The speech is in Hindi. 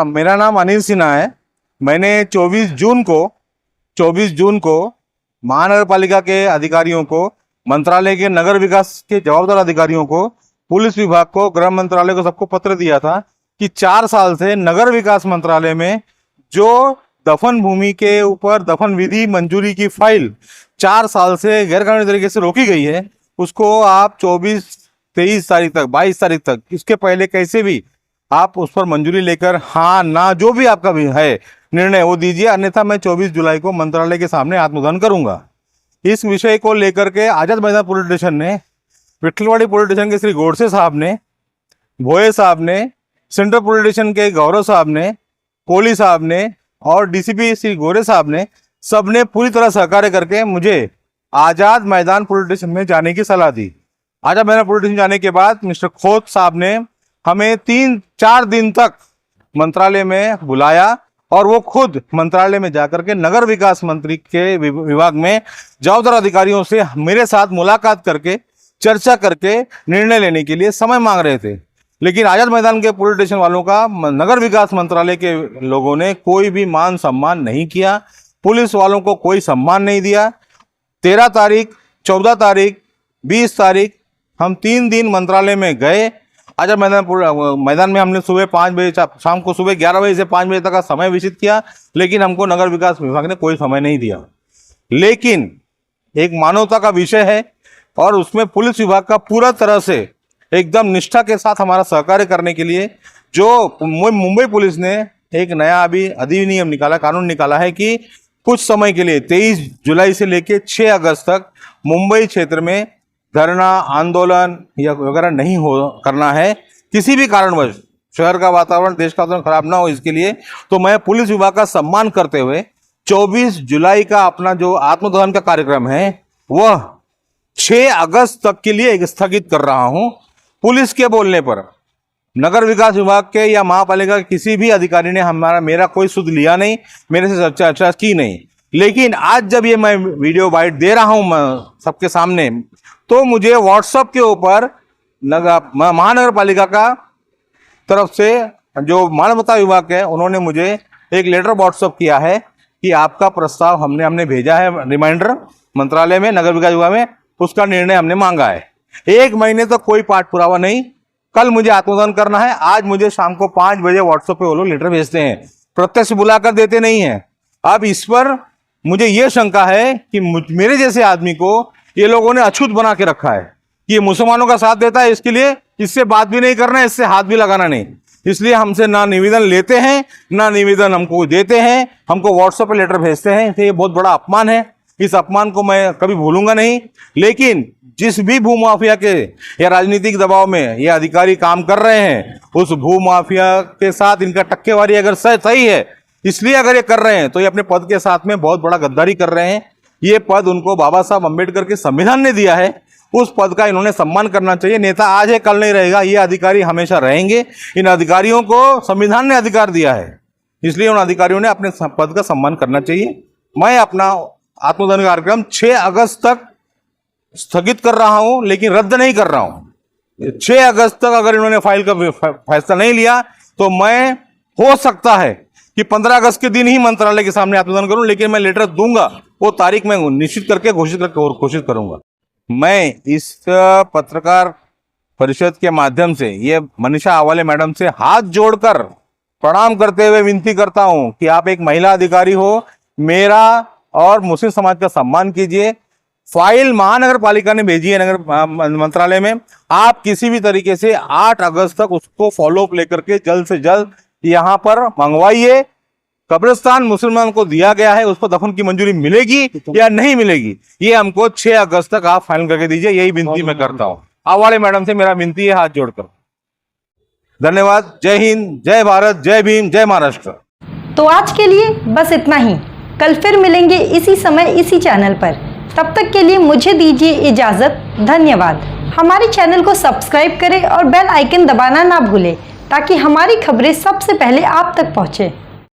मेरा नाम अनिल सिन्हा है। मैंने 24 जून को महानगर पालिका के अधिकारियों को, मंत्रालय के नगर विकास के जवाबदार अधिकारियों को, पुलिस विभाग को, गृह मंत्रालय को सबको पत्र दिया था कि 4 साल से नगर विकास मंत्रालय में जो दफन भूमि के ऊपर दफन विधि मंजूरी की फाइल 4 साल से गैरकानूनी तरीके से रोकी गई है, उसको आप 23 तारीख तक, 22 तारीख तक, इसके पहले कैसे भी आप उस पर मंजूरी लेकर हाँ ना जो भी आपका भी है निर्णय वो दीजिए, अन्यथा मैं 24 जुलाई को मंत्रालय के सामने आत्मदान करूंगा। इस विषय को लेकर के आजाद मैदान पुलिस स्टेशन ने, विट्ठलवाड़ी पुलिस स्टेशन के श्री गोडसे साहब ने, भोये साहब ने, सेंट्रल पुलिस स्टेशन के गौरव साहब ने, कोहली साहब ने और डीसीपी श्री गोरे साहब ने, सबने पूरी तरह सहकार्य करके मुझे आजाद मैदान पुलिस स्टेशन में जाने की सलाह दी। आजाद मैदान पुलिस स्टेशन जाने के बाद मिस्टर खोत साहब ने हमें 3-4 दिन तक मंत्रालय में बुलाया और वो खुद मंत्रालय में जाकर के नगर विकास मंत्री के विभाग में जवाबदार अधिकारियों से मेरे साथ मुलाकात करके चर्चा करके निर्णय लेने के लिए समय मांग रहे थे। लेकिन आजाद मैदान के पुलिस स्टेशन वालों का नगर विकास मंत्रालय के लोगों ने कोई भी मान सम्मान नहीं किया, पुलिस वालों को कोई सम्मान नहीं दिया। 13 तारीख, 14 तारीख, 20 तारीख हम 3 दिन मंत्रालय में गए। आजाद मैदान में हमने सुबह 5 बजे, शाम को सुबह 11 बजे से 5 बजे तक का समय व्यतीत किया, लेकिन हमको नगर विकास विभाग ने कोई समय नहीं दिया। लेकिन एक मानवता का विषय है और उसमें पुलिस विभाग का पूरा तरह से एकदम निष्ठा के साथ हमारा सहकार्य करने के लिए जो मुंबई पुलिस ने एक नया अभी अधिनियम निकाला, कानून निकाला है कि कुछ समय के लिए 23 जुलाई से लेकर 6 अगस्त तक मुंबई क्षेत्र में धरना, आंदोलन या वगैरह नहीं करना है किसी भी कारणवश। शहर का वातावरण, देश का वातावरण खराब ना हो इसके लिए। तो मैं पुलिस विभाग का सम्मान करते हुए 24 जुलाई का अपना जो आत्मदहन का कार्यक्रम है वह 6 अगस्त तक के लिए स्थगित कर रहा हूं। पुलिस के बोलने पर नगर विकास विभाग के या महापालिका के किसी भी अधिकारी ने मेरा कोई सुध लिया नहीं, मेरे से चर्चा की नहीं। लेकिन आज जब ये मैं वीडियो बाइट दे रहा हूं सबके सामने, तो मुझे व्हाट्सएप के ऊपर महानगर पालिका का तरफ से जो मानवता विभाग है उन्होंने मुझे एक लेटर व्हाट्सएप किया है कि आपका प्रस्ताव हमने भेजा है रिमाइंडर मंत्रालय में, नगर विकास विभाग में, उसका निर्णय हमने मांगा है। 1 महीने तक कोई पाठ पुरावा नहीं। कल मुझे आत्मदान करना है, आज मुझे शाम को 5 बजे व्हाट्सएप पे वो लोग लेटर भेजते हैं, प्रत्यक्ष बुलाकर देते नहीं है। अब इस पर मुझे ये शंका है कि मेरे जैसे आदमी को ये लोगों ने अछूत बना के रखा है कि ये मुसलमानों का साथ देता है, इसके लिए इससे बात भी नहीं करना है, इससे हाथ भी लगाना नहीं। इसलिए हमसे ना निवेदन लेते हैं ना निवेदन हमको देते हैं, हमको व्हाट्सएप पे लेटर भेजते हैं। तो ये बहुत बड़ा अपमान है, इस अपमान को मैं कभी भूलूंगा नहीं। लेकिन जिस भी भूमाफिया के या राजनीतिक दबाव में ये अधिकारी काम कर रहे हैं, उस भूमाफिया के साथ इनका टक्केवारी अगर सही है, इसलिए अगर ये कर रहे हैं तो ये अपने पद के साथ में बहुत बड़ा गद्दारी कर रहे हैं। ये पद उनको बाबा साहब अम्बेडकर के संविधान ने दिया है, उस पद का इन्होंने सम्मान करना चाहिए। नेता आज है कल नहीं रहेगा, ये अधिकारी हमेशा रहेंगे। इन अधिकारियों को संविधान ने अधिकार दिया है, इसलिए उन अधिकारियों ने अपने पद का सम्मान करना चाहिए। मैं अपना आत्मदान कार्यक्रम 6 अगस्त तक स्थगित कर रहा हूं, लेकिन रद्द नहीं कर रहा हूं। 6 अगस्त तक अगर इन्होंने फाइल का फैसला नहीं लिया तो मैं हो सकता है कि 15 अगस्त के दिन ही मंत्रालय के सामने आत्मदान करूं, लेकिन मैं लेटर दूंगा, वो तारीख मैं निश्चित करके घोषित करूंगा। मैं इस पत्रकार परिषद के माध्यम से ये मनीषा आवाले मैडम से हाथ जोड़कर प्रणाम करते हुए विनती करता हूं कि आप एक महिला अधिकारी हो, मेरा और मुस्लिम समाज का सम्मान कीजिए। फाइल महानगर पालिका ने भेजी है नगर मंत्रालय में, आप किसी भी तरीके से 8 अगस्त तक उसको फॉलोअप लेकर के जल्द से जल्द यहाँ पर मंगवाइए। कब्रिस्तान मुसलमान को दिया गया है, उस पर दफन की मंजूरी मिलेगी या नहीं मिलेगी, ये हमको 6 अगस्त तक आप फाइनल करके दीजिए, यही विनती मैं करता हूँ। आवाले मैडम से मेरा विनती है हाथ जोड़कर। धन्यवाद। जय हिंद, जय भारत, जय भीम, जय महाराष्ट्र। तो आज के लिए बस इतना ही। कल फिर मिलेंगे इसी समय इसी चैनल पर। तब तक के लिए मुझे दीजिए इजाज़त। धन्यवाद। हमारे चैनल को सब्सक्राइब करें और बेल आइकन दबाना ना भूलें ताकि हमारी खबरें सबसे पहले आप तक पहुँचें।